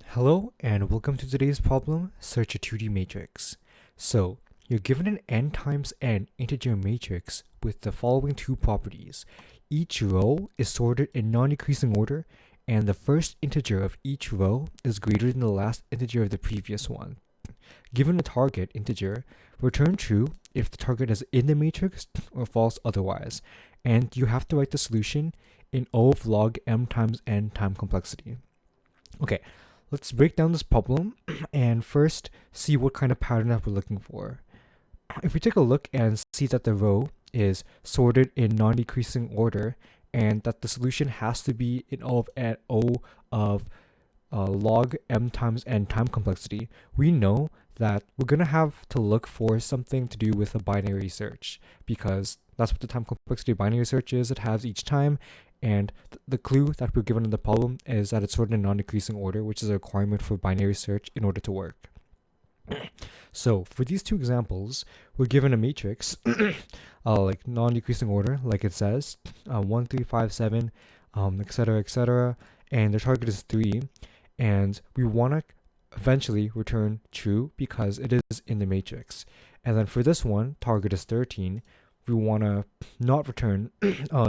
Hello and welcome to today's problem, search a 2D matrix. So, you're given an n times n integer matrix with the following two properties. Each row is sorted in non-decreasing order, and the first integer of each row is greater than the last integer of the previous one. Given a target integer, return true if the target is in the matrix or false otherwise, and you have to write the solution in O of log m times n time complexity. Okay, let's break down this problem and first see what kind of pattern that we're looking for. If we take a look and see that the row is sorted in non-decreasing order and that the solution has to be in O of log m times n time complexity, we know that we're going to have to look for something to do with a binary search because that's what the time complexity of binary search is. It has each time, and the clue that we're given in the problem is that it's sorted in non-decreasing order, which is a requirement for binary search in order to work. So for these two examples, we're given a matrix, like non-decreasing order, like it says, 1, 3, 5, 7, etc., and the target is 3, and we want to eventually return true because it is in the matrix. And then for this one, target is 13, we want to not return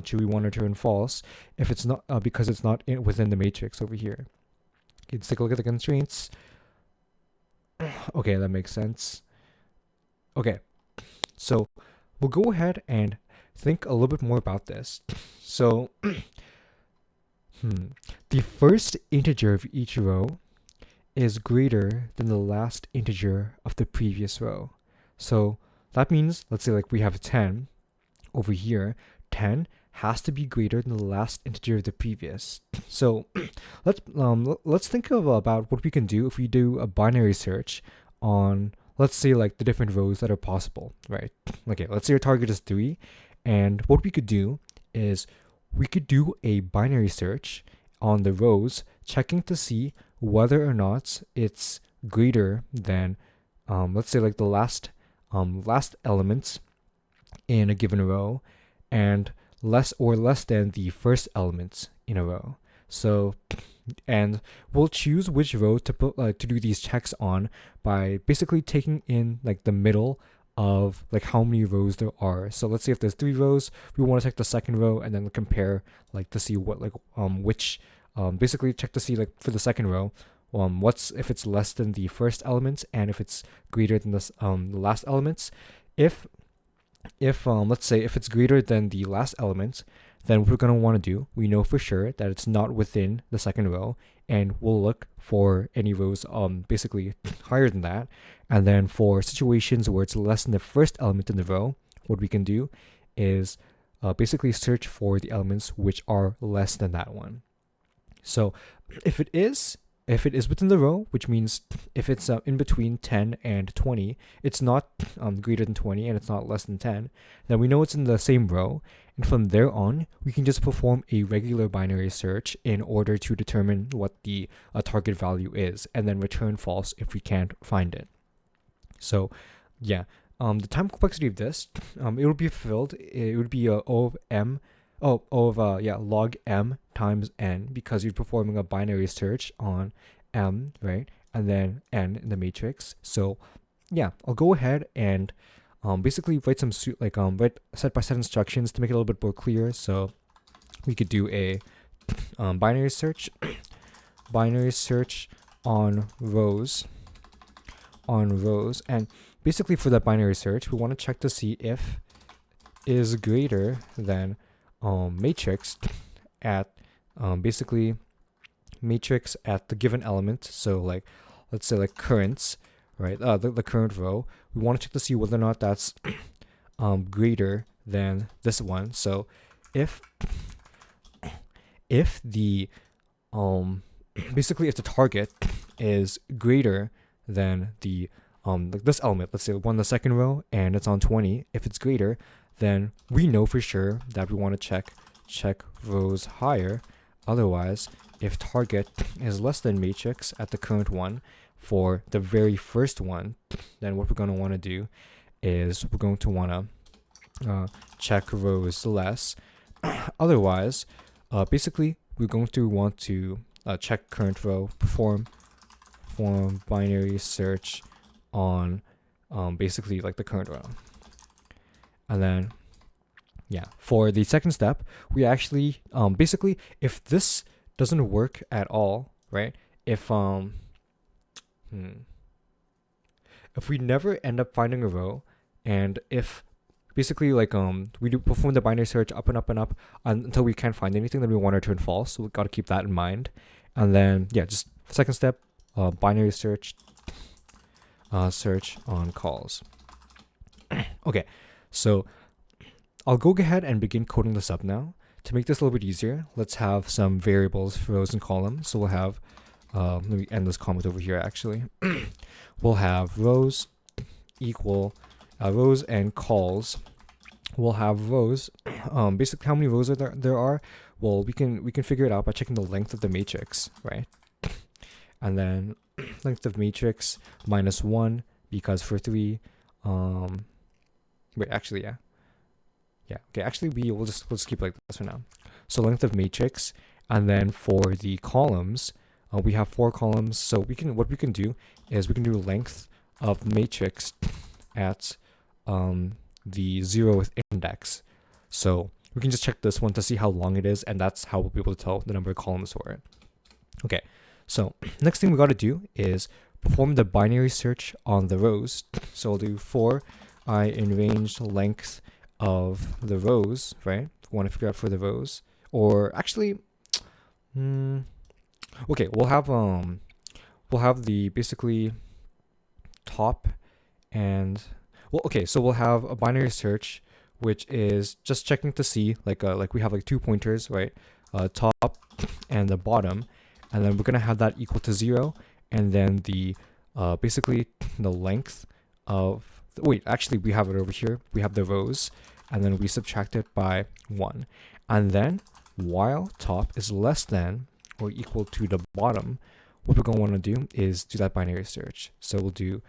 true, we want to return false if it's not because it's not within the matrix over here. Okay, let's take a look at the constraints. Okay, that makes sense. Okay, so we'll go ahead and think a little bit more about this. So the first integer of each row is greater than the last integer of the previous row. So that means, let's say like we have 10 over here, 10 has to be greater than the last integer of the previous. So let's think of about what we can do if we do a binary search on, let's say, like the different rows that are possible, right? Okay, let's say our target is 3, and what we could do is we could do a binary search on the rows, checking to see whether or not it's greater than, let's say, like the last elements in a given row, and less than the first elements in a row. So, and we'll choose which row to put to do these checks on by basically taking in like the middle of like how many rows there are. So let's say if there's 3 rows, we want to check the second row and then compare like to see what which basically check to see like for the second row what's if it's less than the first elements and if it's greater than the last elements. If let's say if it's greater than the last element, then what we're going to want to do, we know for sure that it's not within the second row, and we'll look for any rows basically higher than that. And then for situations where it's less than the first element in the row, what we can do is basically search for the elements which are less than that one. So if it is within the row, which means if it's in between 10 and 20, it's not greater than 20 and it's not less than 10, then we know it's in the same row. And from there on, we can just perform a regular binary search in order to determine what the target value is, and then return false if we can't find it. So yeah, the time complexity of this, it would be fulfilled. It would be O of log m times n, because you're performing a binary search on m, right? And then n in the matrix. So yeah, I'll go ahead and basically write some write set-by-set instructions to make it a little bit more clear. So we could do a binary search on rows, and basically for that binary search, we want to check to see if is greater than matrix at basically matrix at the given element. So like let's say like currents, right? The current row, we want to check to see whether or not that's greater than this one. So if the basically if the target is greater than the like this element, let's say one in the second row and it's on 20, if it's greater, then we know for sure that we want to check rows higher. Otherwise, if target is less than matrix at the current one for the very first one, then what we're going to want to do is we're going to want to check rows less. Otherwise, basically we're going to want to check current row, perform binary search on basically like the current row. And then yeah, for the second step, we actually basically if this doesn't work at all, right? If we never end up finding a row, and if basically like we do perform the binary search up and up and up until we can't find anything, then we want to return false. So we got to keep that in mind. And then yeah, just second step, binary search search on calls. Okay, so I'll go ahead and begin coding this up now. To make this a little bit easier, let's have some variables for rows and columns. So we'll have let me end this comment over here actually. We'll have rows equal rows and calls. We'll have rows. Basically, how many rows are there are? Well, we can figure it out by checking the length of the matrix, right? And then length of matrix minus 1, because for 3, wait, actually, yeah, okay, actually we'll just keep like this for now. So length of matrix, and then for the columns, we have 4 columns. So what we can do is we can do length of matrix at the 0th index. So we can just check this one to see how long it is, and that's how we'll be able to tell the number of columns for it. Okay, so next thing we got to do is perform the binary search on the rows. So we'll do for I in range length of the rows, right? We want to figure out for the rows, or actually, okay, we'll have the basically top and well, okay, so we'll have a binary search, which is just checking to see like we have like 2 pointers, right? Top and the bottom, and then we're gonna have that equal to 0, and then the basically the length of wait, actually we have it over here. We have the rows, and then we subtract it by 1, and then while top is less than or equal to the bottom, what we're gonna want to do is do that binary search. So we'll do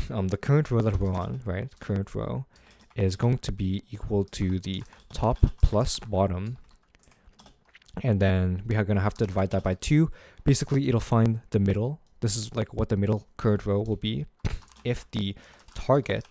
the current row that we're on, right? Current row is going to be equal to the top plus bottom, and then we are going to have to divide that by 2. Basically, it'll find the middle. This is like what the middle current row will be if the target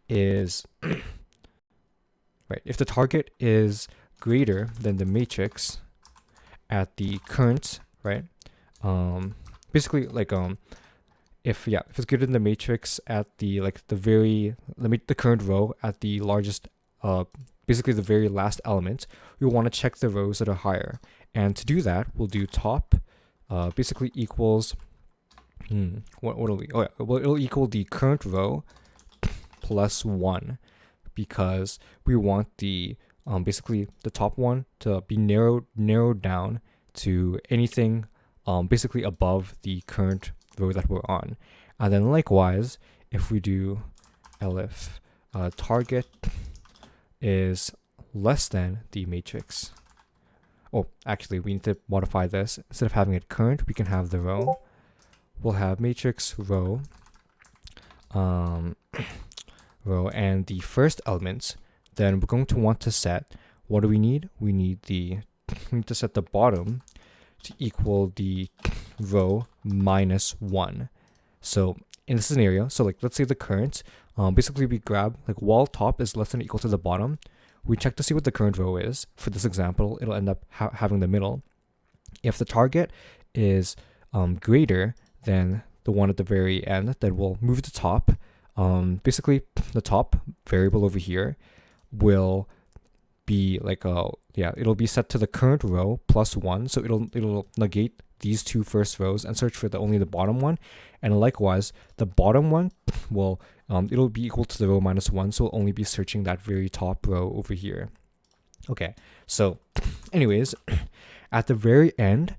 is right. If the target is greater than the matrix at the current, right? Basically like if it's greater than the matrix at the the current row at the largest basically the very last element, we want to check the rows that are higher. And to do that, we'll do top basically equals what will we, oh yeah, well, it'll equal the current row plus 1, because we want the basically the top one to be narrowed down to anything basically above the current row that we're on. And then likewise, if we do elif target is less than the matrix. Oh, actually we need to modify this. Instead of having it current, we can have the row. We'll have matrix row row and the first elements. Then we're going to want to set, what do we need? We need to set the bottom to equal the row minus 1. So in this scenario, so like let's say the current, basically we grab like while top is less than or equal to the bottom, we check to see what the current row is. For this example, it'll end up having the middle. If the target is greater than the one at the very end, then we'll move the top. Basically the top variable over here will be like it'll be set to the current row plus 1, so it'll negate these 2 first rows and search for only the bottom one. And likewise, the bottom one will it'll be equal to the row minus 1, so it'll only be searching that very top row over here. Okay, so anyways, at the very end,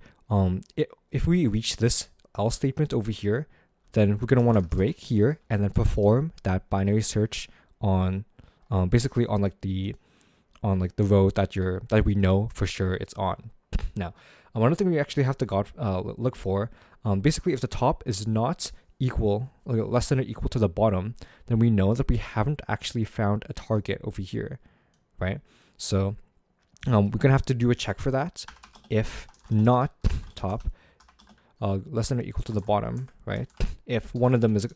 if we reach this else statement over here, then we're gonna want to break here and then perform that binary search on basically on the row that we know for sure it's on. Now, one thing we actually have to look for, basically if the top is not equal, less than or equal to the bottom, then we know that we haven't actually found a target over here, right? So we're gonna have to do a check for that. If not top less than or equal to the bottom, right? If one of them is,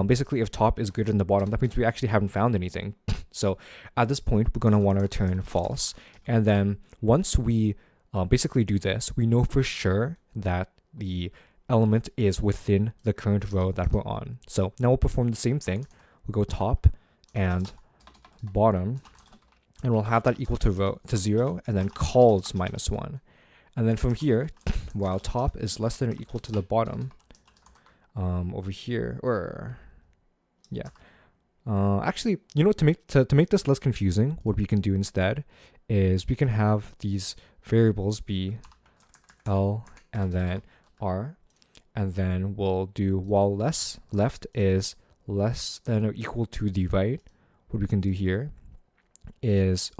basically if top is greater than the bottom, that means we actually haven't found anything. So at this point, we're going to want to return false. And then once we basically do this, we know for sure that the element is within the current row that we're on. So now we'll perform the same thing. We'll go top and bottom, and we'll have that equal to 0, and then calls -1. And then from here, while top is less than or equal to the bottom, over here, or yeah, actually, you know, to make this less confusing, what we can do instead is we can have these variables be L and then R, and then we'll do while left is less than or equal to the right. What we can do here is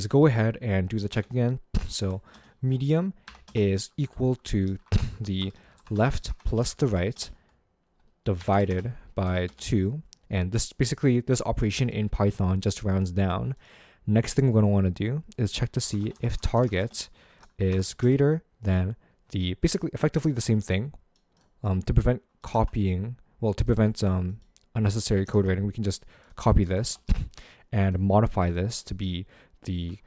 go ahead and do the check again. So medium is equal to the left plus the right divided by 2. And this basically, this operation in Python just rounds down. Next thing we're going to want to do is check to see if target is greater than the, basically effectively the same thing. To prevent copying, well, to prevent unnecessary code writing, we can just copy this and modify this to be the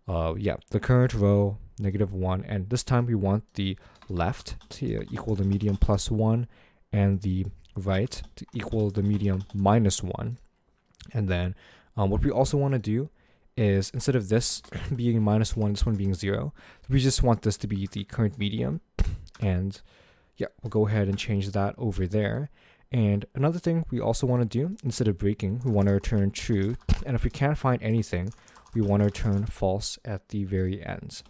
the current row -1, and this time we want the left to equal the medium +1 and the right to equal the medium -1. And then what we also want to do is, instead of this being -1, this one being 0, we just want this to be the current medium. And yeah, we'll go ahead and change that over there. And another thing we also want to do, instead of breaking, we want to return true. And if we can't find anything, we want to return false at the very end.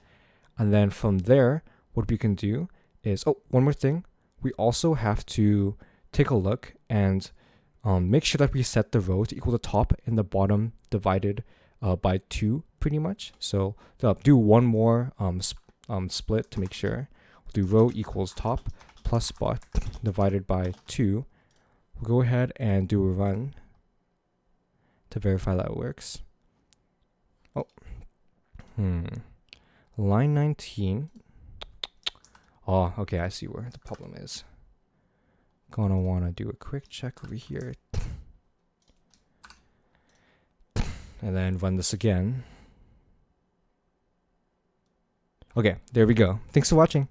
And then from there, what we can do is, one more thing. We also have to take a look and make sure that we set the row to equal the top and the bottom divided by 2, pretty much. So do one more split to make sure. We'll do row equals top plus bot divided by 2. We'll go ahead and do a run to verify that it works. Line 19. Oh, okay, I see where the problem is. Gonna want to do a quick check over here. And then run this again. Okay, there we go. Thanks for watching.